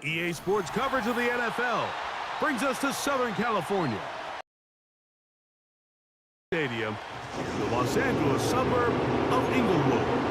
EA Sports coverage of the NFL brings us to Southern California. Stadium, the Los Angeles suburb of Inglewood.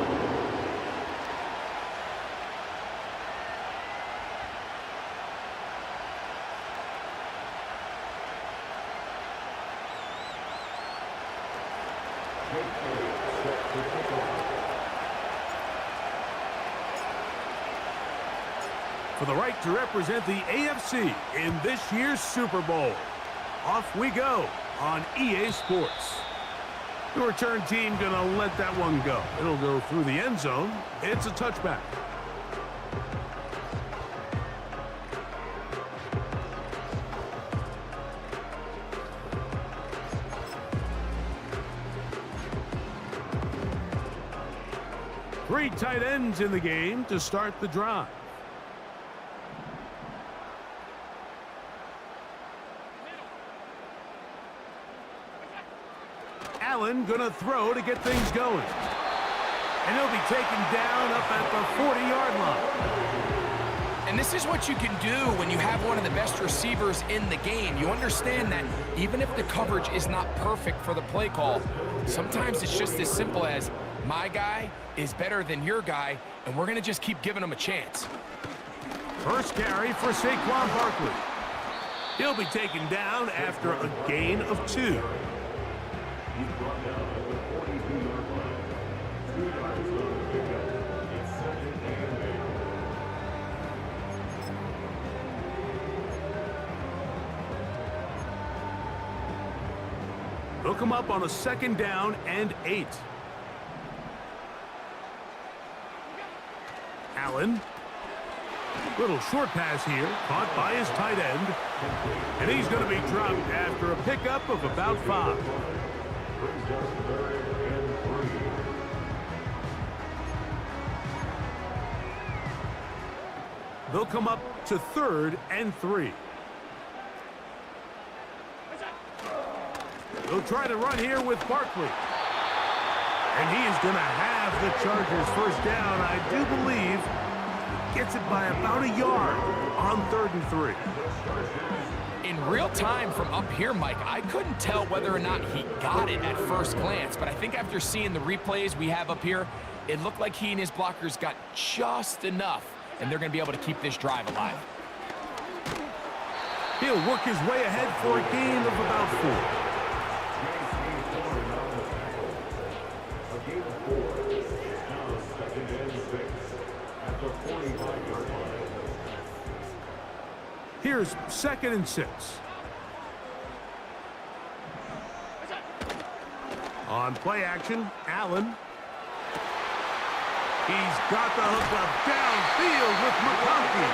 For the right to represent the AFC in this year's Super Bowl. Off we go on EA Sports. The return team gonna let that one go. It'll go through the end zone. It's a touchback. Three tight ends in the game to start the drive. Allen gonna throw to get things going. And he'll be taken down up at the 40-yard line. And this is what you can do when you have one of the best receivers in the game. You understand that even if the coverage is not perfect for the play call, sometimes it's just as simple as my guy is better than your guy, and we're going to just keep giving him a chance. First carry for Saquon Barkley. He'll be taken down after a gain of 2. Hook him up on a 2nd down and 8. Allen. Little short pass here, caught by his tight end. And he's going to be dropped after a pickup of about 5. They'll come up to 3rd and 3. They'll try to run here with Barkley. And he is going to have the Chargers first down. I do believe he gets it by about a yard on 3rd and 3. In real time from up here, Mike, I couldn't tell whether or not he got it at first glance, but I think after seeing the replays we have up here, it looked like he and his blockers got just enough, and they're going to be able to keep this drive alive. He'll work his way ahead for a gain of about 4. Here's 2nd and 6. On play action, Allen. He's got the hook up downfield with McConkey.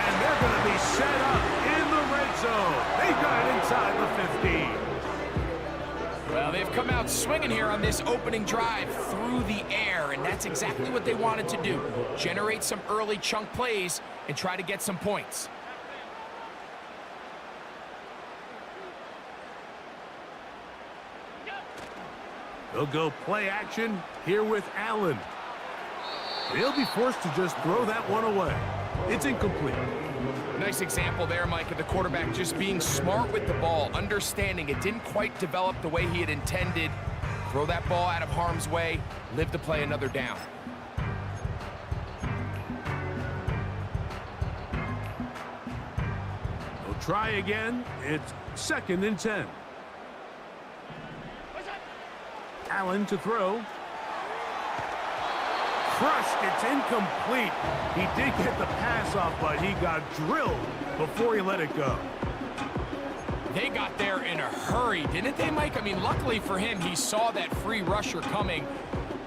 And they're going to be set up in the red zone. They've got it inside the 15. Well, they've come out swinging here on this opening drive through the air, and that's exactly what they wanted to do. Generate some early chunk plays and try to get some points. They'll go play action here with Allen. They'll be forced to just throw that one away. It's incomplete. Nice example there, Mike, of the quarterback just being smart with the ball, understanding it didn't quite develop the way he had intended. Throw that ball out of harm's way, live to play another down. They'll try again. It's 2nd and 10. Allen to throw. Crushed. It's incomplete. He did get the pass off, but he got drilled before he let it go. They got there in a hurry, didn't they, Mike? I mean, luckily for him, he saw that free rusher coming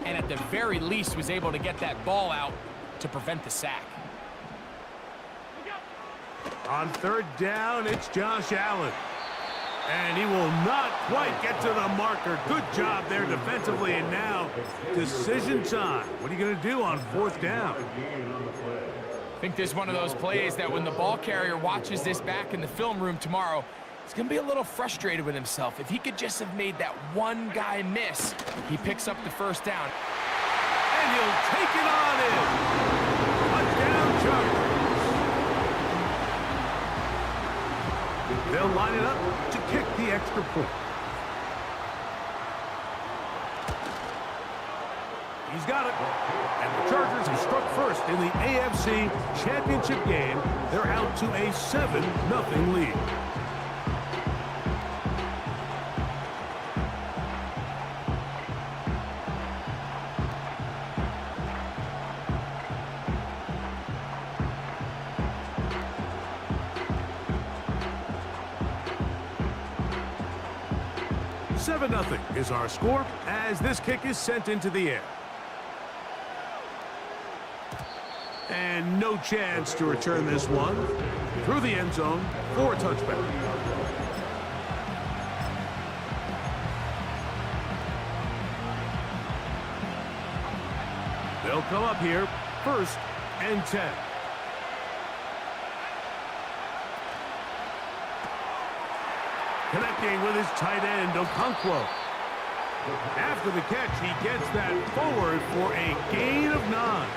and at the very least was able to get that ball out to prevent the sack. On 3rd down, it's Josh Allen. And he will not quite get to the marker. Good job there defensively, and now decision time. What are you going to do on 4th down? I think this is one of those plays that when the ball carrier watches this back in the film room tomorrow, he's going to be a little frustrated with himself. If he could just have made that one guy miss, he picks up the 1st down. And he'll take it on in. Touchdown, Chargers. They'll line it up to kick the extra point. He's got it. And the Chargers have struck first in the AFC Championship game. They're out to a 7-0 lead. Nothing is our score as this kick is sent into the air. And no chance to return this one through the end zone for a touchback. They'll come up here, 1st and 10. Connecting with his tight end, Okonkwo. After the catch, he gets that forward for a gain of 9.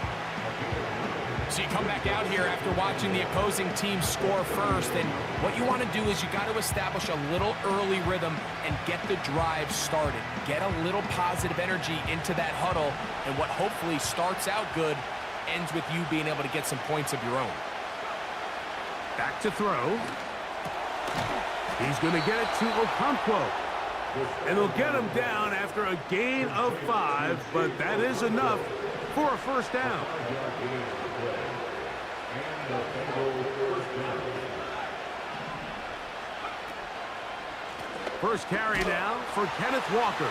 So you come back out here after watching the opposing team score first, and what you want to do is you got to establish a little early rhythm and get the drive started. Get a little positive energy into that huddle, and what hopefully starts out good ends with you being able to get some points of your own. Back to throw. He's going to get it to Okonkwo. And they'll get him down after a gain of 5, but that is enough for a first down. First carry now for Kenneth Walker.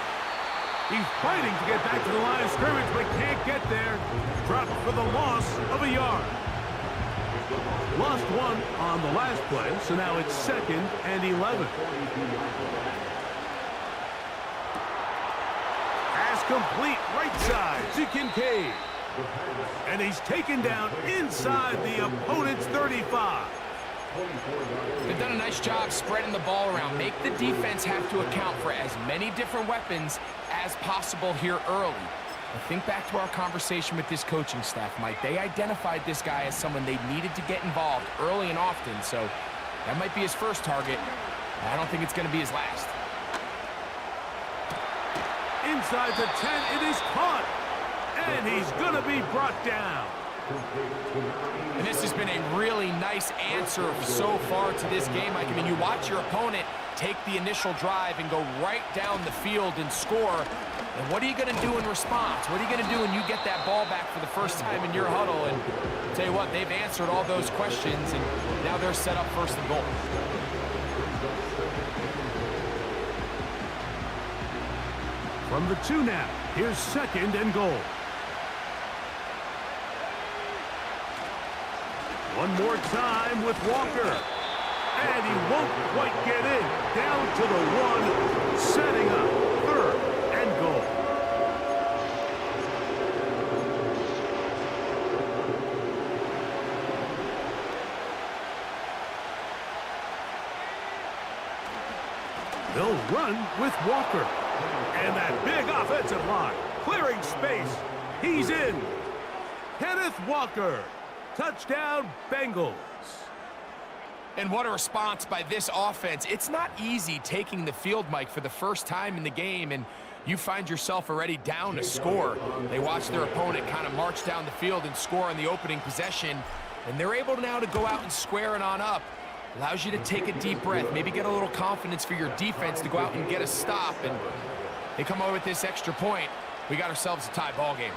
He's fighting to get back to the line of scrimmage, but can't get there. Dropped for the loss of a yard. Lost 1 on the last play, so now it's 2nd and 11. Pass complete right side to Kincaid. And he's taken down inside the opponent's 35. They've done a nice job spreading the ball around. Make the defense have to account for as many different weapons as possible here early. But think back to our conversation with this coaching staff, Mike. They identified this guy as someone they needed to get involved early and often, so that might be his first target. I don't think it's going to be his last. Inside the 10, it is caught. And he's going to be brought down. And this has been a really nice answer so far to this game, Mike. I mean, you watch your opponent take the initial drive and go right down the field and score. And what are you going to do in response? What are you going to do when you get that ball back for the first time in your huddle? And I'll tell you what, they've answered all those questions, and now they're set up 1st and goal. From the 2 now, here's 2nd and goal. One more time with Walker. And he won't quite get in. Down to the 1, setting up 3rd and goal. They'll run with Walker. And that big offensive line, clearing space. He's in. Kenneth Walker. Touchdown, Bengals. And what a response by this offense. It's not easy taking the field, Mike, for the first time in the game, and you find yourself already down to score. They watch their opponent kind of march down the field and score on the opening possession, and they're able now to go out and square it on up. Allows you to take a deep breath, maybe get a little confidence for your defense to go out and get a stop, and they come over with this extra point. We got ourselves a tie ball game.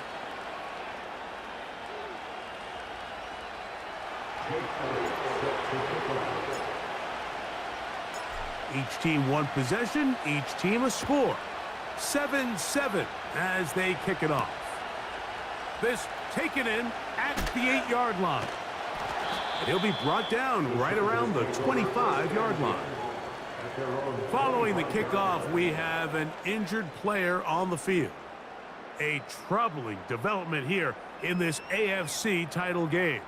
Each team 1 possession, each team a score. 7-7 as they kick it off. This taken in at the 8-yard line. And he'll be brought down right around the 25-yard line. Following the kickoff, we have an injured player on the field. A troubling development here in this AFC title game.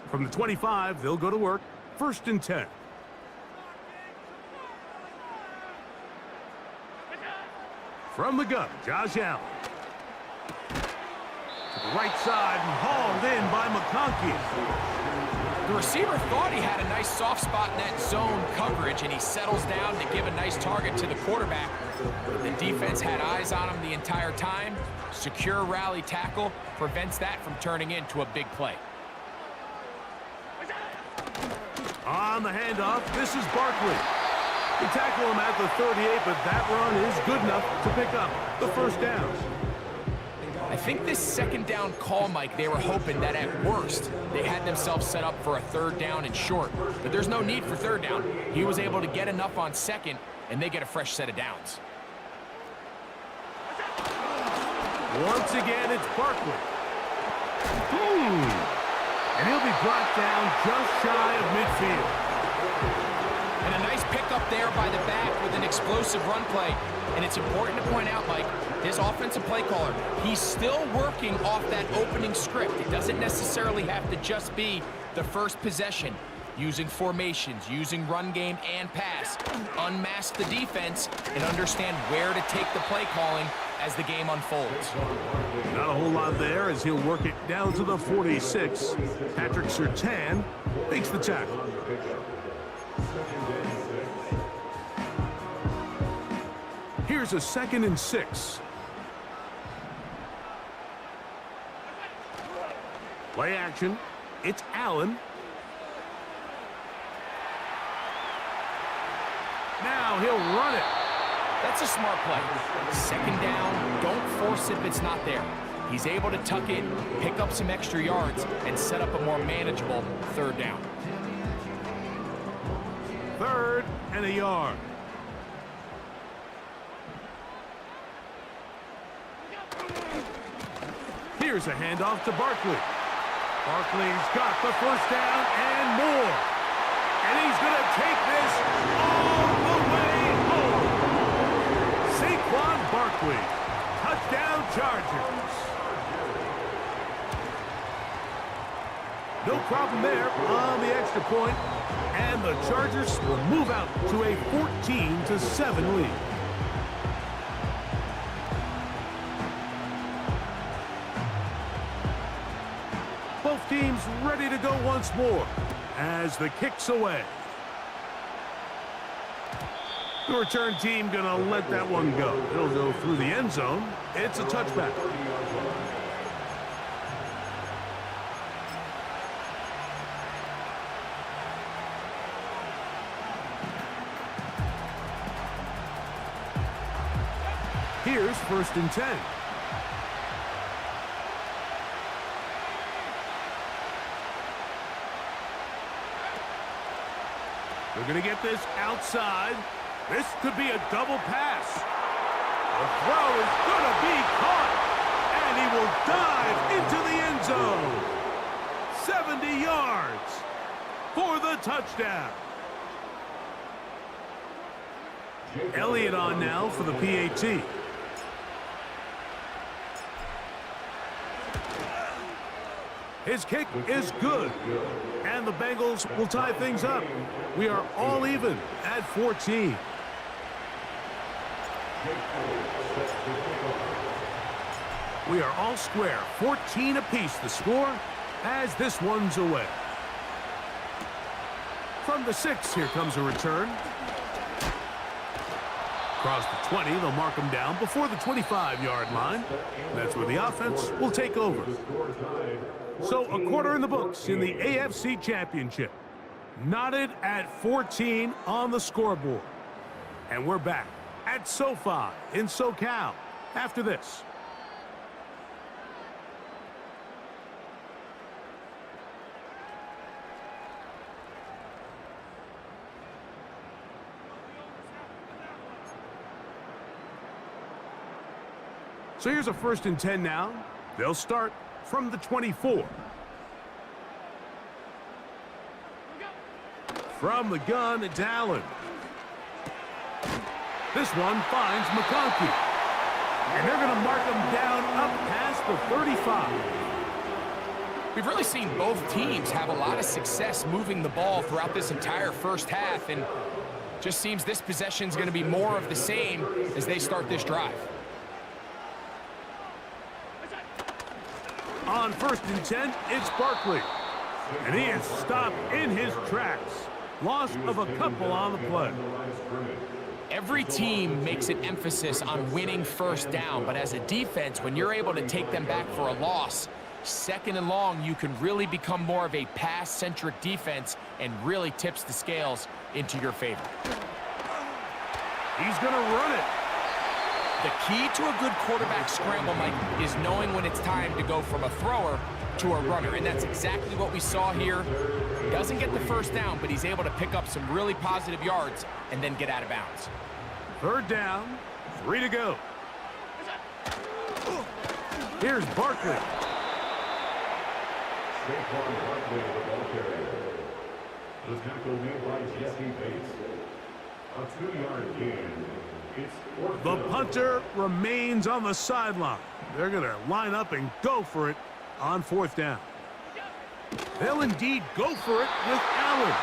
From the 25, they'll go to work. 1st and 10. From the gun, Josh Allen. To the Right side and hauled in by McConkey. The receiver thought he had a nice soft spot in that zone coverage, and he settles down to give a nice target to the quarterback. The defense had eyes on him the entire time. Secure rally tackle prevents that from turning into a big play. On the handoff, this is Barkley. They tackle him at the 38, but that run is good enough to pick up the first down. I think this second down call, Mike, they were hoping that at worst they had themselves set up for a third down and short. But there's no need for third down. He was able to get enough on second, and they get a fresh set of downs. Once again, it's Barkley. And he'll be brought down just shy of midfield. And a nice pickup there by the back with an explosive run play. And it's important to point out, Mike, his offensive play caller, he's still working off that opening script. It doesn't necessarily have to just be the first possession. Using formations, using run game and pass. Unmask the defense and understand where to take the play calling as the game unfolds. Not a whole lot there as he'll work it down to the 46. Patrick Surtain makes the tackle. Here's a 2nd and 6. Play action. It's Allen. Now he'll run it. That's a smart play. Second down, don't force it if it's not there. He's able to tuck it, pick up some extra yards, and set up a more manageable third down. 3rd and a yard. Here's a handoff to Barkley. Barkley's got the first down and more. And he's going to take this all the way home. Saquon Barkley, touchdown Chargers. No problem there on the extra point, and the Chargers will move out to a 14-7 lead. Both teams ready to go once more as the kick's away. The return team gonna let that one go. It'll go through the end zone. It's a touchback. Here's 1st and 10. They're going to get this outside. This could be a double pass. The throw is going to be caught. And he will dive into the end zone. 70 yards for the touchdown. Elliott on now for the PAT. His kick is good. And the Bengals will tie things up. We are all even at 14. We are all square. 14 apiece the score as this one's away. From the 6, here comes a return. Across the 20, they'll mark him down before the 25-yard line. That's where the offense will take over. So a quarter in the books in the AFC Championship. Knotted at 14 on the scoreboard. And we're back at SoFi in SoCal after this. So here's a 1st and 10 now. They'll start from the 24. From the gun, it's Allen. This one finds McConkey. And they're going to mark him down up past the 35. We've really seen both teams have a lot of success moving the ball throughout this entire first half, and just seems this possession is going to be more of the same as they start this drive. On 1st and 10, it's Barkley. And he is stopped in his tracks. Loss of a couple on the play. Every team makes an emphasis on winning first down, but as a defense, when you're able to take them back for a loss, 2nd and long, you can really become more of a pass-centric defense and really tips the scales into your favor. He's going to run it. The key to a good quarterback scramble, Mike, is knowing when it's time to go from a thrower to a runner, and that's exactly what we saw here. Doesn't get the first down, but he's able to pick up some really positive yards and then get out of bounds. 3rd down, 3 to go. Here's Barkley. The tackle made by Jesse Bates. A 2-yard gain. The punter remains on the sideline. They're going to line up and go for it on 4th down. They'll indeed go for it with Allen.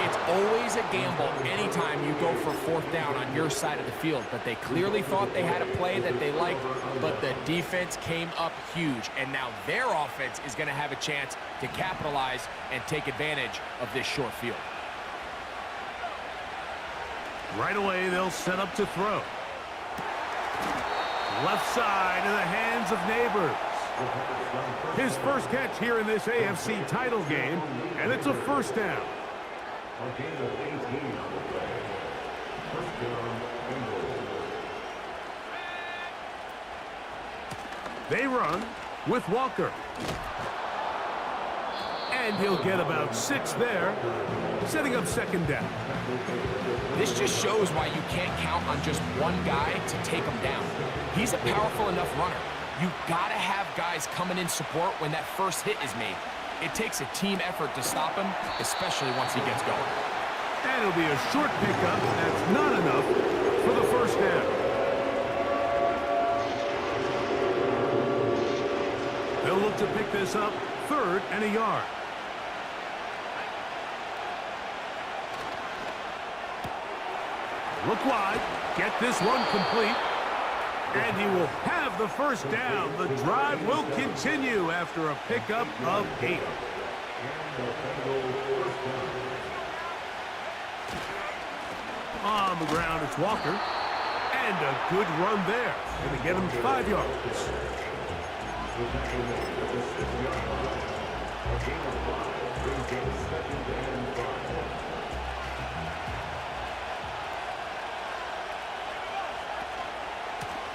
It's always a gamble anytime you go for 4th down on your side of the field, but they clearly thought they had a play that they liked, but the defense came up huge, and now their offense is going to have a chance to capitalize and take advantage of this short field. Right away, they'll set up to throw. Left side in the hands of Neighbors. His first catch here in this AFC title game, and it's a 1st down. A gain of 18 on the play. 1st down, Bengals. They run with Walker. And he'll get about 6 there, setting up 2nd down. This just shows why you can't count on just one guy to take him down. He's a powerful enough runner. You've got to have guys coming in support when that first hit is made. It takes a team effort to stop him, especially once he gets going. And it'll be a short pickup. That's not enough for the 1st down. They'll look to pick this up 3rd and a yard. Look wide, get this one complete, and he will have the 1st down. The drive will continue after a pickup of 8. On the ground, it's Walker, and a good run there. Going to get him 5 yards.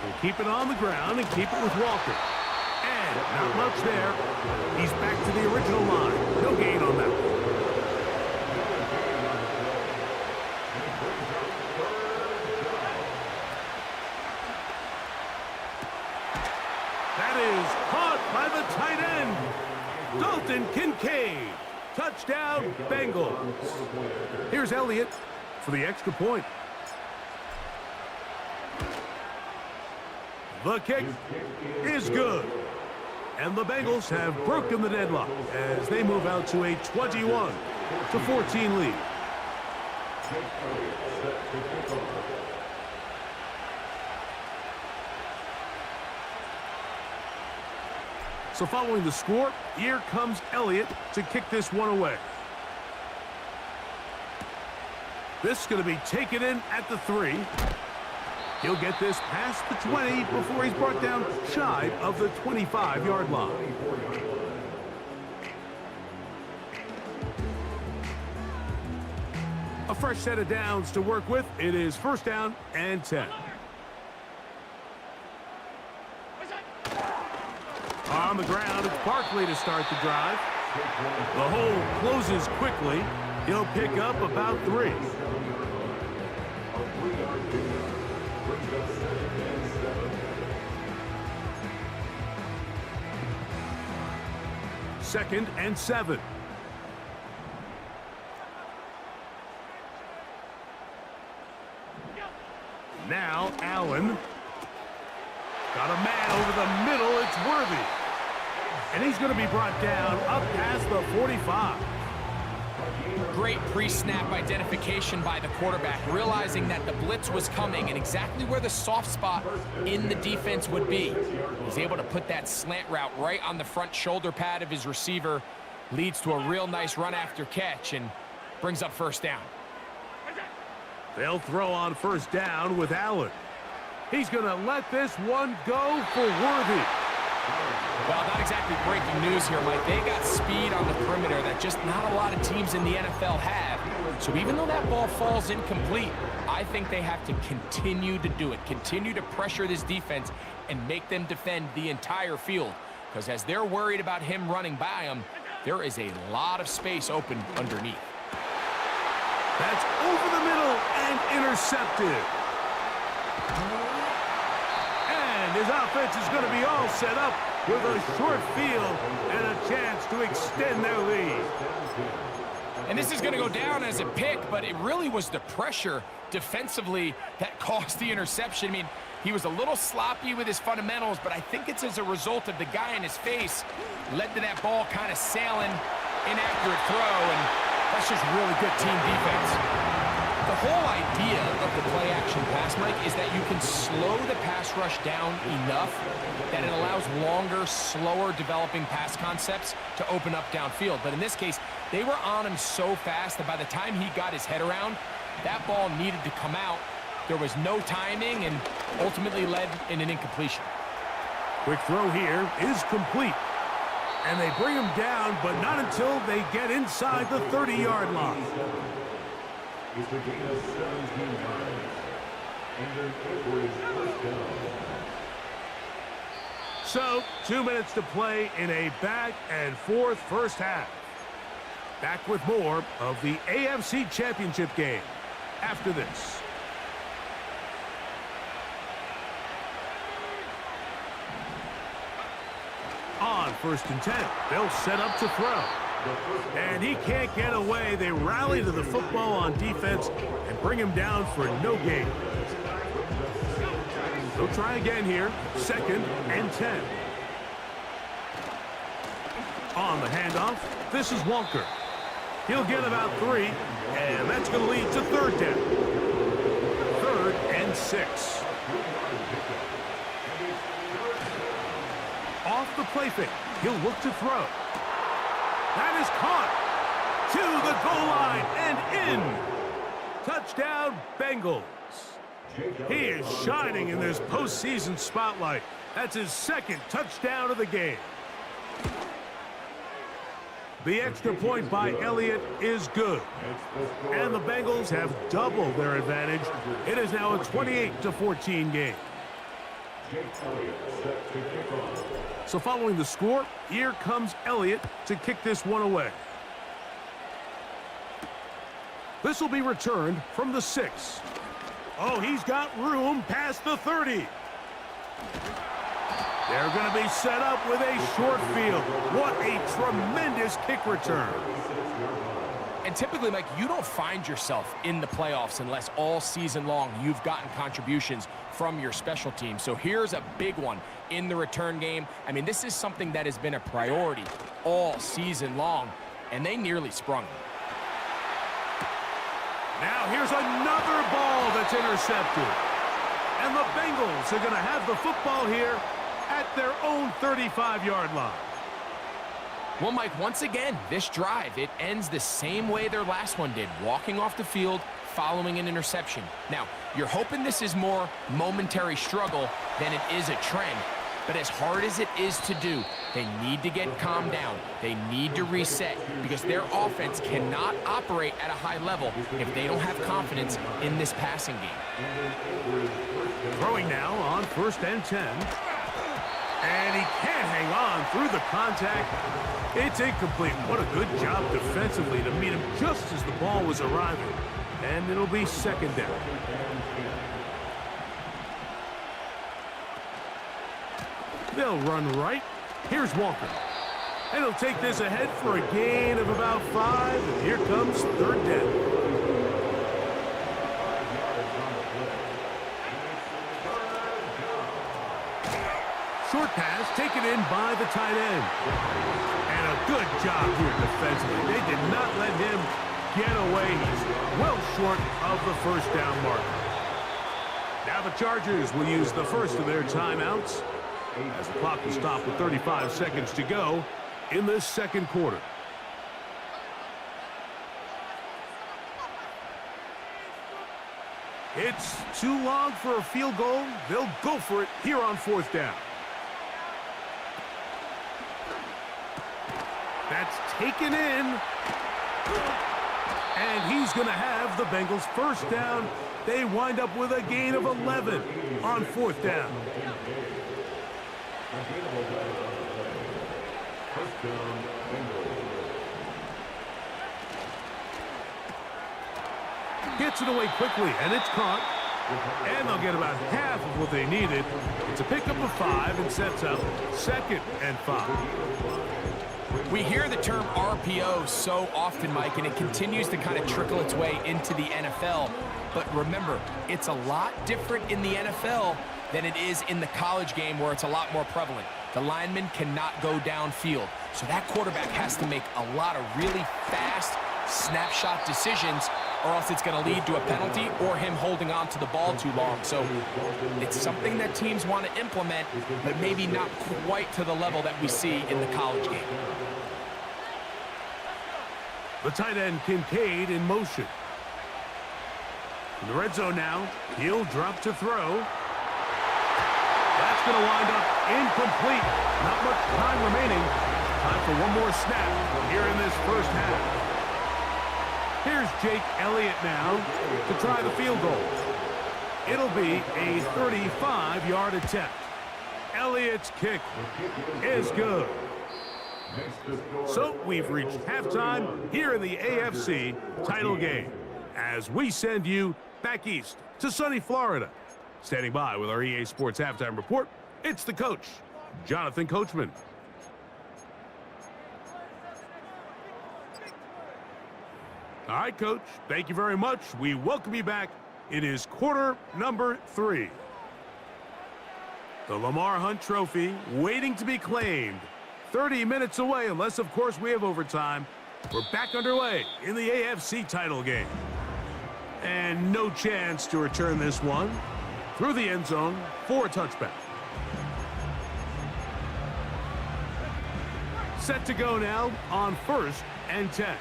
We'll keep it on the ground and keep it with Walker. And not much there. He's back to the original line. No gain on that one. That is caught by the tight end. Dalton Kincaid. Touchdown, Bengals. Here's Elliott for the extra point. The kick is good. And the Bengals have broken the deadlock as they move out to a 21-14 lead. So following the score, here comes Elliott to kick this one away. This is going to be taken in at the 3. He'll get this past the 20 before he's brought down shy of the 25-yard line. A fresh set of downs to work with. It is 1st down and 10. On the ground, it's Barkley to start the drive. The hole closes quickly. He'll pick up about 3. Second and 7. Now Allen. Got a man over the middle. It's Worthy. And he's going to be brought down up past the 45. Great pre-snap identification by the quarterback, realizing that the blitz was coming and exactly where the soft spot in the defense would be. He's able to put that slant route right on the front shoulder pad of his receiver, leads to a real nice run after catch and brings up first down. They'll throw on first down with Allen. He's going to let this one go for Worthy. Well, not exactly breaking news here, Mike. They got speed on the perimeter that just not a lot of teams in the NFL have. So even though that ball falls incomplete, I think they have to continue to do it, continue to pressure this defense and make them defend the entire field. Because as they're worried about him running by them, there is a lot of space open underneath. That's over the middle and intercepted. And his offense is going to be all set up with a short field and a chance to extend their lead. And this is going to go down as a pick, but it really was the pressure defensively that caused the interception. I mean, he was a little sloppy with his fundamentals, but I think it's as a result of the guy in his face led to that ball kind of sailing, inaccurate throw, and that's just really good team defense. The whole idea of the play-action pass, Mike, is that you can slow the pass rush down enough that it allows longer, slower developing pass concepts to open up downfield. But in this case, they were on him so fast that by the time he got his head around, that ball needed to come out. There was no timing and ultimately led in an incompletion. Quick throw here is complete. And they bring him down, but not until they get inside the 30-yard line. He's the gain of 17 yards. And then Edwards first down. So, 2 minutes to play in a back-and-forth first half. Back with more of the AFC Championship game after this. On first and 10, they'll set up to throw. And he can't get away. They rally to the football on defense and bring him down for no gain. They'll try again here. Second and 10. On the handoff, this is Walker. He'll get about 3, and that's going to lead to third down. 3rd and 6. Off the play fake, he'll look to throw. That is caught to the goal line and in. Touchdown, Bengals. He is shining in this postseason spotlight. That's his 2nd touchdown of the game. The extra point by Elliott is good. And the Bengals have doubled their advantage. It is now a 28-14 game. So following the score, here comes Elliott to kick this one away. This will be returned from the 6. Oh, he's got room past the 30. They're going to be set up with a short field. What a tremendous kick return. And typically, Mike, you don't find yourself in the playoffs unless all season long you've gotten contributions from your special team. So here's a big one in the return game. I mean, this is something that has been a priority all season long, and they nearly sprung. Now here's another ball that's intercepted. And the Bengals are going to have the football here at their own 35-yard line. Well, Mike, once again, this drive, it ends the same way their last one did, walking off the field, following an interception. Now, you're hoping this is more momentary struggle than it is a trend, but as hard as it is to do, they need to get calmed down. They need to reset because their offense cannot operate at a high level if they don't have confidence in this passing game. Throwing now on 1st and 10. And he can't hang on through the contact. It's incomplete. What a good job defensively to meet him just as the ball was arriving. And it'll be 2nd down. They'll run right. Here's Walker. And he'll take this ahead for a gain of about 5. And here comes 3rd down. Short pass taken in by the tight end. And a good job here defensively. They did not let him get away. He's well short of the first down mark. Now the Chargers will use the first of their timeouts as the clock will stop with 35 seconds to go in this second quarter. It's too long for a field goal. They'll go for it here on fourth down. That's taken in. And he's going to have the Bengals first down. They wind up with a gain of 11 on fourth down. Gets it away quickly, and it's caught. And they'll get about half of what they needed. It's a pickup of 5 and sets up 2nd and 5. We hear the term RPO so often, Mike, and it continues to kind of trickle its way into the NFL. But remember, it's a lot different in the NFL than it is in the college game where it's a lot more prevalent. The lineman cannot go downfield. So that quarterback has to make a lot of really fast snapshot decisions, or else it's going to lead to a penalty or him holding on to the ball too long. So it's something that teams want to implement, but maybe not quite to the level that we see in the college game. The tight end Kincaid in motion. In the red zone now, he'll drop to throw. That's going to wind up incomplete. Not much time remaining. Time for one more snap here in this first half. Here's Jake Elliott now to try the field goal. It'll be a 35-yard attempt. Elliott's kick is good. So we've reached halftime here in the AFC title game as we send you back east to sunny Florida. Standing by with our EA Sports halftime report, it's the coach, Jonathan Coachman. All right, Coach, thank you very much. We welcome you back. It is quarter number 3. The Lamar Hunt Trophy waiting to be claimed. 30 minutes away, unless, of course, we have overtime. We're back underway in the AFC title game. And no chance to return this one through the end zone for a touchback. Set to go now on 1st and 10.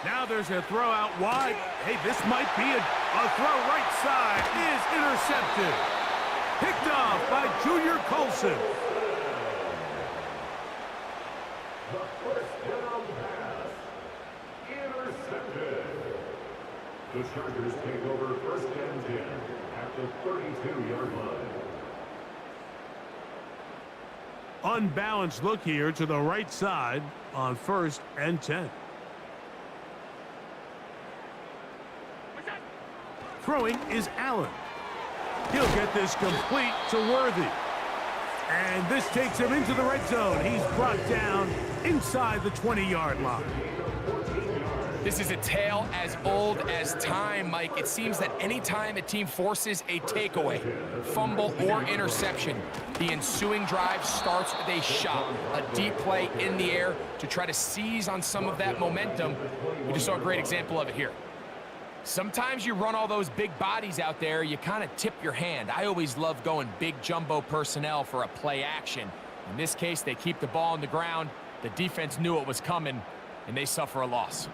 Now there's a throw out wide. Hey, this might be a throw right side. Is intercepted. Picked off by Junior Colson. The first down pass. Intercepted. The Chargers take over 1st and 10 at the 32-yard line. Unbalanced look here to the right side on 1st and 10. Throwing is Allen. He'll get this complete to Worthy. And this takes him into the red zone. He's brought down inside the 20-yard line. This is a tale as old as time, Mike. It seems that anytime a team forces a takeaway, fumble, or interception, the ensuing drive starts with a shot, a deep play in the air to try to seize on some of that momentum. We just saw a great example of it here. Sometimes you run all those big bodies out there, you kind of tip your hand. I always love going big jumbo personnel for a play action. In this case, they keep the ball on the ground. The defense knew it was coming, and they suffer a loss.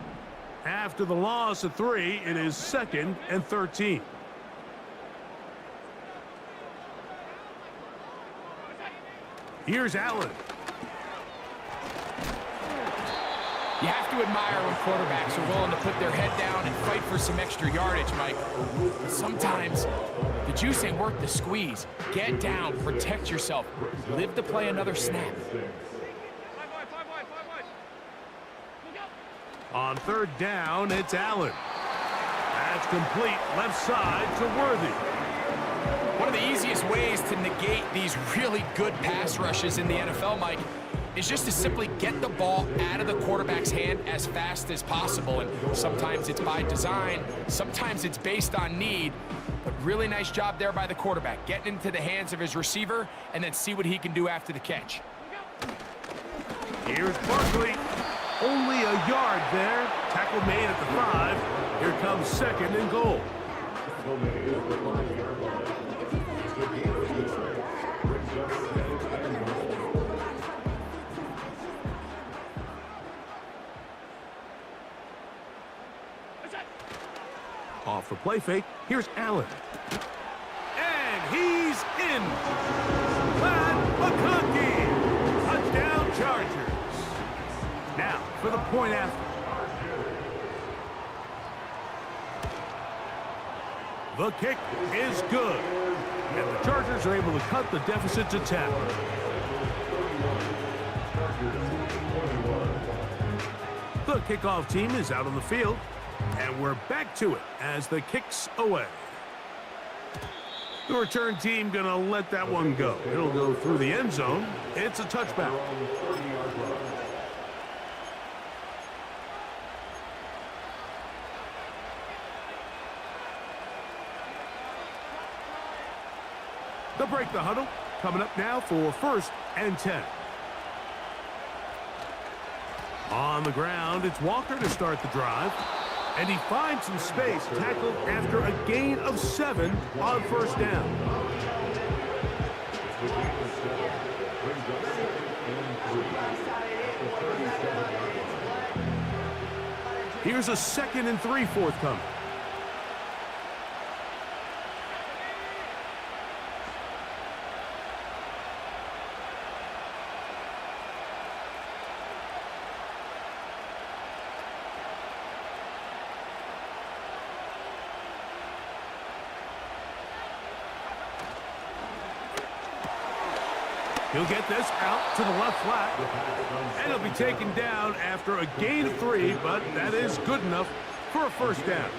After the loss of 3, it is 2nd and 13. Here's Allen. You have to admire when quarterbacks are willing to put their head down and fight for some extra yardage, Mike. But sometimes the juice ain't worth the squeeze. Get down, protect yourself, live to play another snap. On 3rd down, it's Allen. That's complete left side to Worthy. One of the easiest ways to negate these really good pass rushes in the NFL, Mike, is just to simply get the ball out of the quarterback's hand as fast as possible. And sometimes it's by design, sometimes it's based on need. But really nice job there by the quarterback, getting into the hands of his receiver and then see what he can do after the catch. Here's Barkley. Only a yard there. Tackle made at the 5. Here comes 2nd and goal. So many is the 5-yard line. The gain of 2 brings up 2nd and goal. Off the play fake, here's Allen. And he's in. Pat McConkey. Touchdown Chargers. Now for the point after. The kick is good. And the Chargers are able to cut the deficit to 10. The kickoff team is out on the field. And we're back to it as the kick's away. The return team going to let that one go. It'll go through the end zone. It's a touchback. They'll break the huddle. Coming up now for 1st and 10. On the ground, it's Walker to start the drive. And he finds some space, tackled after a gain of 7 on 1st down. Here's a 2nd and 3 forthcoming. He'll get this out to the left flat, and he'll be taken down after a gain of 3, but that is good enough for a 1st down.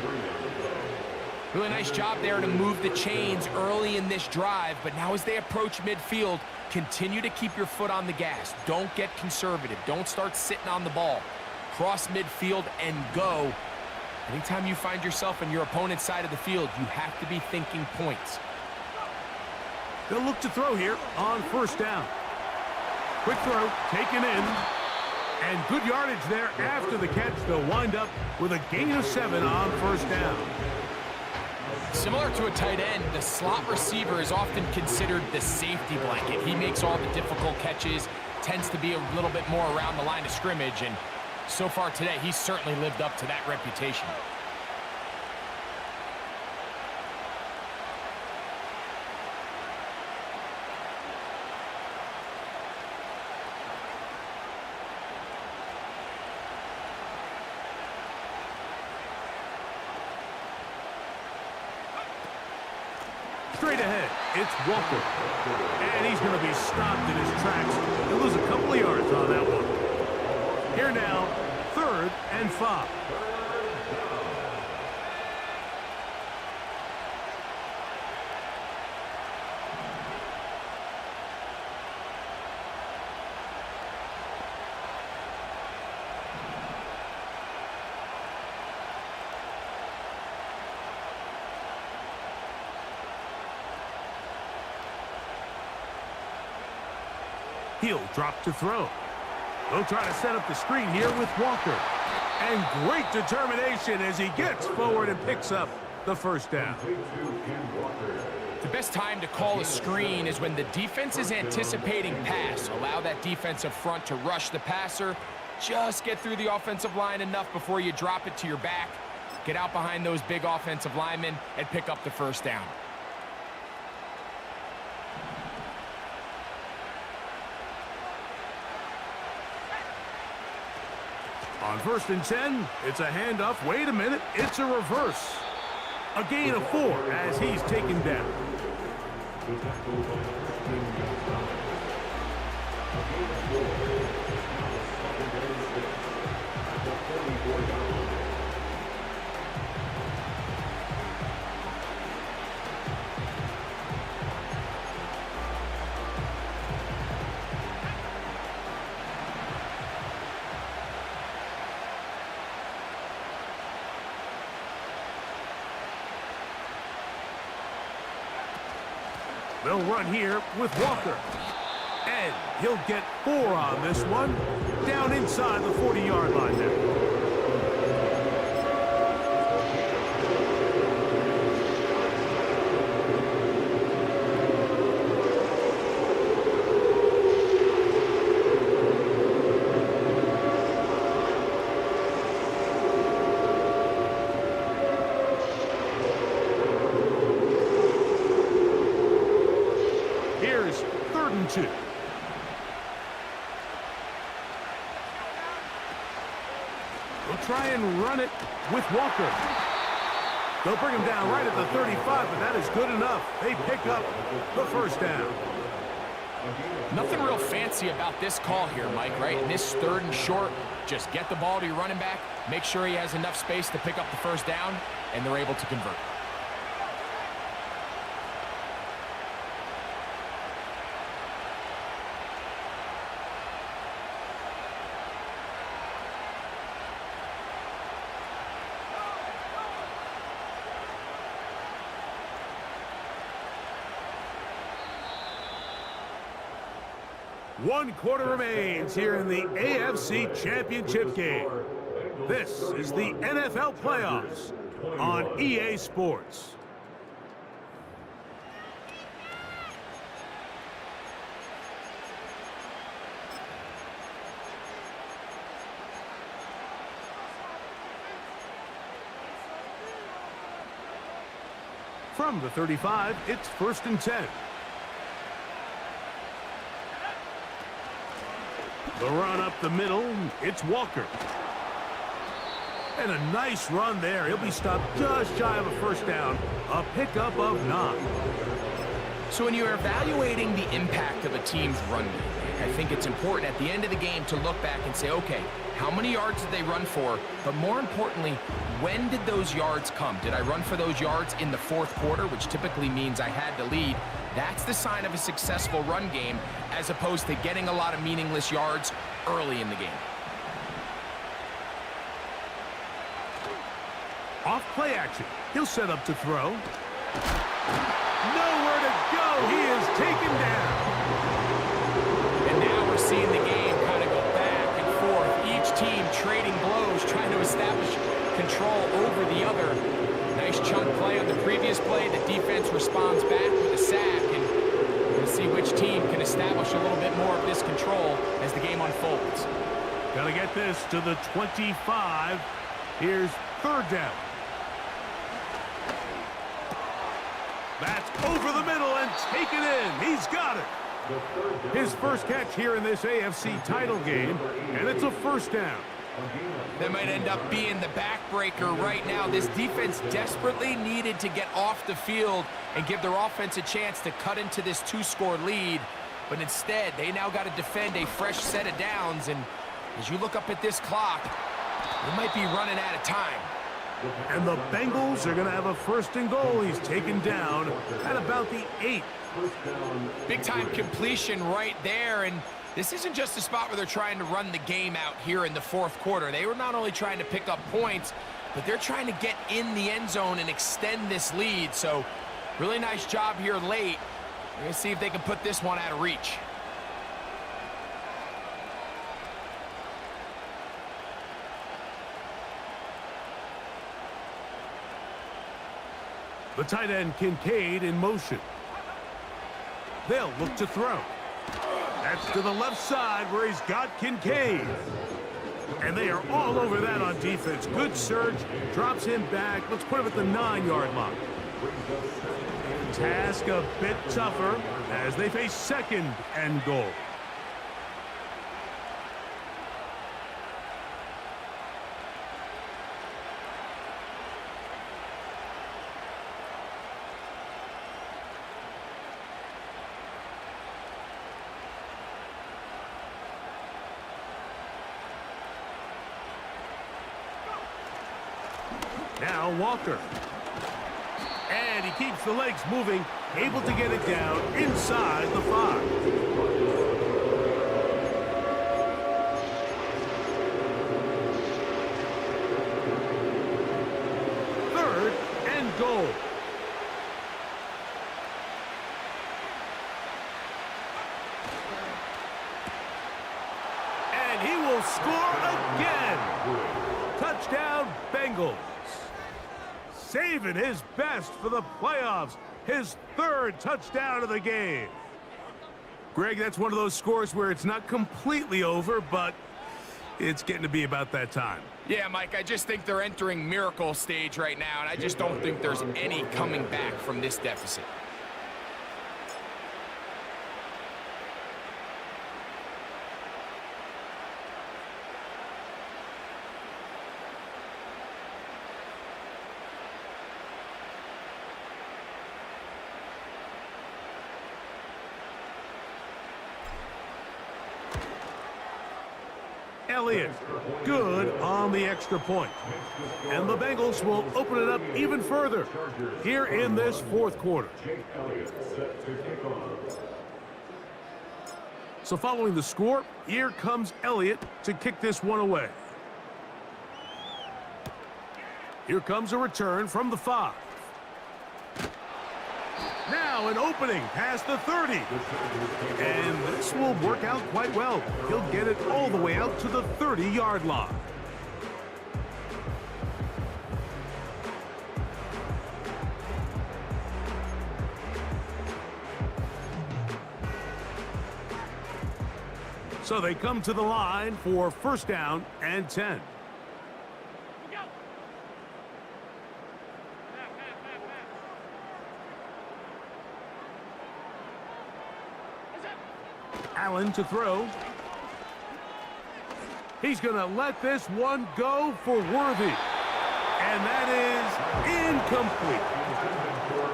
Really nice job there to move the chains early in this drive, but now as they approach midfield, continue to keep your foot on the gas. Don't get conservative. Don't start sitting on the ball. Cross midfield and go. Anytime you find yourself on your opponent's side of the field, you have to be thinking points. They'll look to throw here on 1st down. Quick throw, taken in. And good yardage there after the catch. They'll wind up with a gain of 7 on 1st down. Similar to a tight end, the slot receiver is often considered the safety blanket. He makes all the difficult catches, tends to be a little bit more around the line of scrimmage, and so far today, he's certainly lived up to that reputation. Straight ahead, it's Walker. And he's going to be stopped in his tracks. He'll lose a couple of yards on that one. Here now, 3rd and 5. He'll drop to throw. They'll try to set up the screen here with Walker. And great determination as he gets forward and picks up the 1st down. The best time to call a screen is when the defense is anticipating pass. Allow that defensive front to rush the passer. Just get through the offensive line enough before you drop it to your back. Get out behind those big offensive linemen and pick up the 1st down. On 1st and 10, it's a handoff. Wait a minute, it's a reverse. A gain of 4 as he's taken down. They'll run here with Walker. And And he'll get 4 on this one. Down inside the 40-yard line now. Here's 3rd and 2. They'll try and run it with Walker. They'll bring him down right at the 35, but that is good enough. They pick up the 1st down. Nothing real fancy about this call here, Mike, right? In this 3rd and short, just get the ball to your running back, make sure he has enough space to pick up the 1st down, and they're able to convert. One quarter remains here in the AFC Championship game. This is the NFL playoffs on EA Sports. From the 35, it's 1st and 10. The run up the middle, it's Walker. And a nice run there. He'll be stopped just shy of a 1st down. A pickup of 9. So when you're evaluating the impact of a team's run game, I think it's important at the end of the game to look back and say, okay, how many yards did they run for? But more importantly, when did those yards come? Did I run for those yards in the 4th quarter, which typically means I had to lead? That's the sign of a successful run game, as opposed to getting a lot of meaningless yards early in the game. Off play action. He'll set up to throw. Nowhere to go. He is taken down. And now we're seeing the game kind of go back and forth. Each team trading blows, trying to establish control over the other. Nice chunk play on the previous play. The defense responds back with a sack, and we'll see which team can establish a little bit more of this control as the game unfolds. Gotta get this to the 25. Here's 3rd down. That's over the middle and taken in. He's got it. His 1st catch here in this AFC title game, and it's a 1st down. That might end up being the backbreaker right now. This defense desperately needed to get off the field and give their offense a chance to cut into this 2-score lead. But instead, they now got to defend a fresh set of downs. And as you look up at this clock, they might be running out of time. And the Bengals are going to have a 1st and goal. He's taken down at about the 8. Big-time completion right there. And this isn't just a spot where they're trying to run the game out here in the 4th quarter. They were not only trying to pick up points, but they're trying to get in the end zone and extend this lead. So really nice job here late. We're going to see if they can put this one out of reach. The tight end Kincaid in motion. They'll look to throw. That's to the left side where he's got Kincaid. And they are all over that on defense. Good surge, drops him back. Let's put him at the 9-yard line. Task a bit tougher as they face 2nd and goal. Now Walker. And he keeps the legs moving, able to get it down inside the 5. Third and goal. Touchdown, Bengals. Saving his best for the playoffs. His third touchdown of the game. Greg, that's one of those scores where it's not completely over, but it's getting to be about that time. Yeah, Mike, I just think they're entering miracle stage right now, and I just don't think there's any coming back from this deficit. Elliott, good on the extra point. And the Bengals will open it up even further here in this fourth quarter. So following the score, here comes Elliott to kick this one away. Here comes a return from the 5. Now an opening past the 30. And this will work out quite well. He'll get it all the way out to the 30-yard line. So they come to the line for first down and 10. Allen to throw. He's going to let this one go for Worthy. And that is incomplete.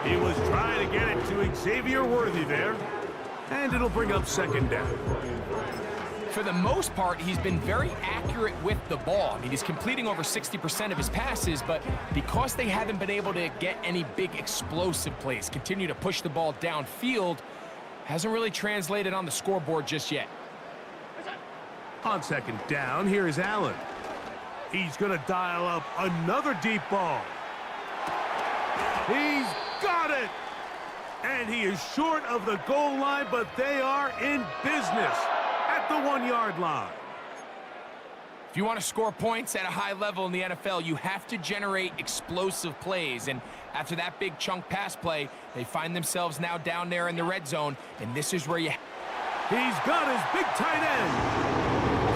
He was trying to get it to Xavier Worthy there. And it'll bring up second down. For the most part, he's been very accurate with the ball. I mean, he's completing over 60% of his passes, but because they haven't been able to get any big explosive plays, continue to push the ball downfield, hasn't really translated on the scoreboard just yet. On second down, here is Allen. He's going to dial up another deep ball. He's got it! And he is short of the goal line, but they are in business at the 1-yard line. If you want to score points at a high level in the NFL, you have to generate explosive plays. And after that big chunk pass play, they find themselves now down there in the red zone. And this is where you... He's got his big tight end.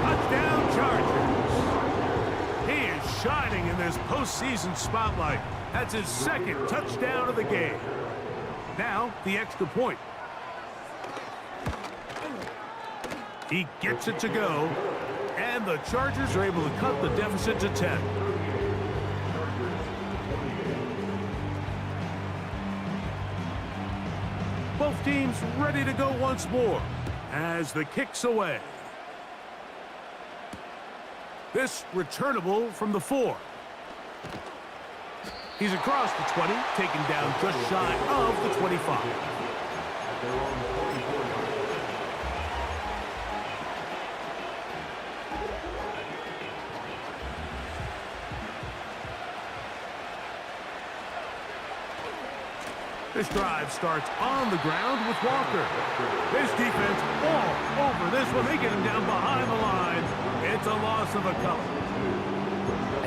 Touchdown Chargers. He is shining in this postseason spotlight. That's his second touchdown of the game. Now, the extra point. He gets it to go. And the Chargers are able to cut the deficit to 10. Both teams ready to go once more as the kick's away. This returnable from the 4. He's across the 20, taken down just shy of the 25. This drive starts on the ground with Walker. This defense all over this one. They get him down behind the line. It's a loss of a couple.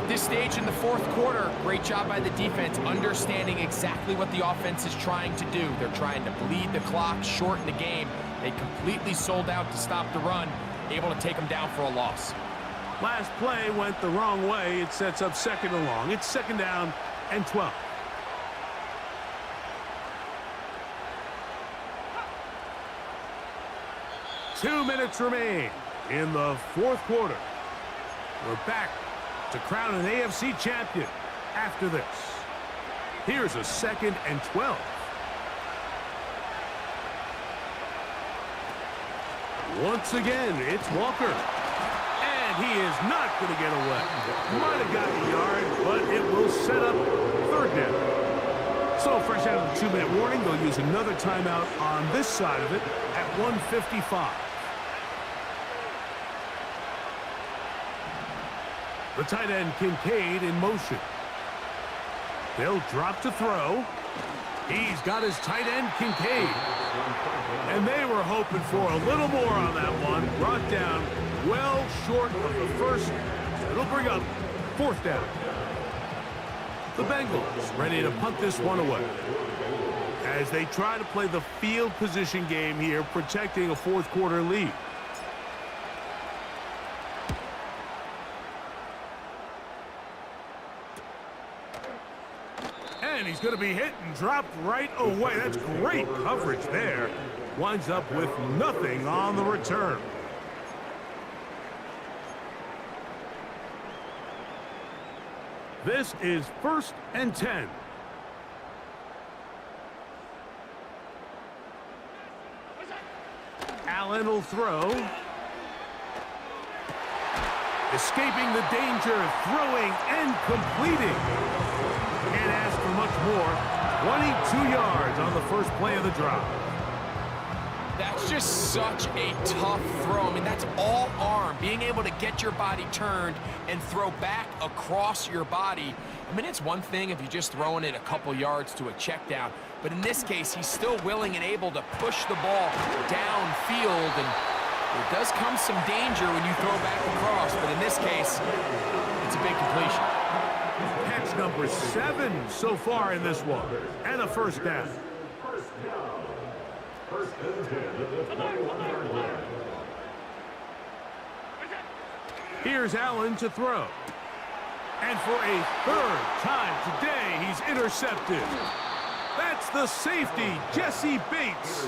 At this stage in the fourth quarter, great job by the defense, understanding exactly what the offense is trying to do. They're trying to bleed the clock, shorten the game. They completely sold out to stop the run, able to take them down for a loss. Last play went the wrong way. It sets up second and long. It's second down and 12. Two minutes remain in the fourth quarter. We're back to crown an AFC champion after this. Here's a second and 12. Once again, it's Walker. And he is not going to get away. Might have gotten a yard, but it will set up third down. So fresh out of the 2-minute warning, they'll use another timeout on this side of it at 1:55. The tight end Kincaid in motion. They'll drop to throw. He's got his tight end Kincaid. And they were hoping for a little more on that one. Brought down well short of the first. It'll bring up 4th down. The Bengals ready to punt this one away as they try to play the field position game here, protecting a 4th quarter lead. And he's going to be hit and dropped right away. That's great coverage there. Winds up with nothing on the return. This is 1st and 10. Allen will throw. Escaping the danger, throwing and completing. Can't ask for much more. 22 yards on the first play of the drive. That's just such a tough throw. I mean, that's all arm. Being able to get your body turned and throw back across your body. I mean, it's one thing if you're just throwing it a couple yards to a check down, but in this case, he's still willing and able to push the ball downfield, and there does come some danger when you throw back across, but in this case, it's a big completion. Catch number 7 so far in this one, and a 1st down. Here's Allen to throw. And for a 3rd time today, he's intercepted. That's the safety, Jesse Bates.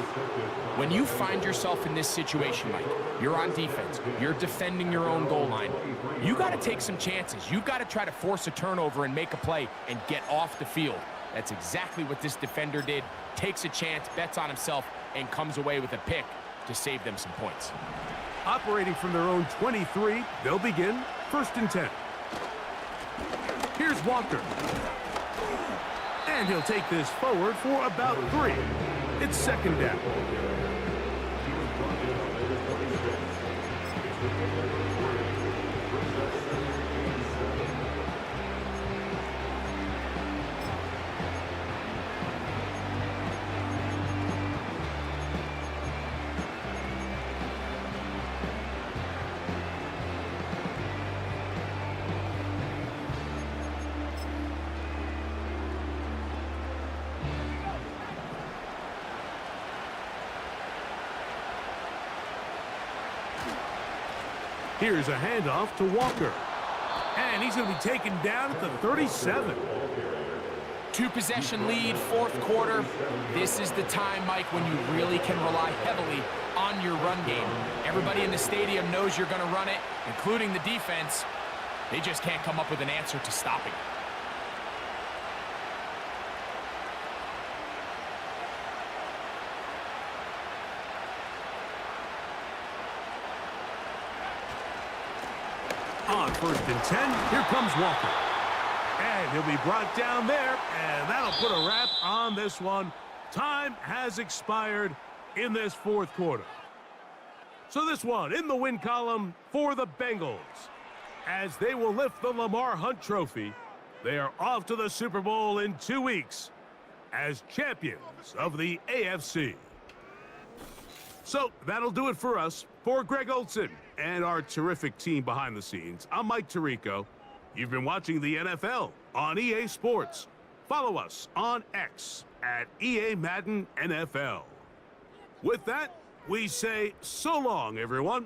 When you find yourself in this situation, Mike, you're on defense, you're defending your own goal line, you got to take some chances. You've got to try to force a turnover and make a play and get off the field. That's exactly what this defender did. Takes a chance, bets on himself, and comes away with a pick to save them some points. Operating from their own 23, they'll begin 1st and 10. Here's Walker. And he'll take this forward for about 3. It's 2nd down. Here's a handoff to Walker. And he's going to be taken down at the 37. 2-possession lead, 4th quarter. This is the time, Mike, when you really can rely heavily on your run game. Everybody in the stadium knows you're going to run it, including the defense. They just can't come up with an answer to stopping it. On 1st and 10, here comes Walker. And he'll be brought down there, and that'll put a wrap on this one. Time has expired in this 4th quarter. So this one in the win column for the Bengals. As they will lift the Lamar Hunt Trophy, they are off to the Super Bowl in 2 weeks as champions of the AFC. So that'll do it for us. For Greg Olson and our terrific team behind the scenes, I'm Mike Tirico. You've been watching the NFL on EA Sports. Follow us on X at EA Madden NFL. With that, we say so long, everyone.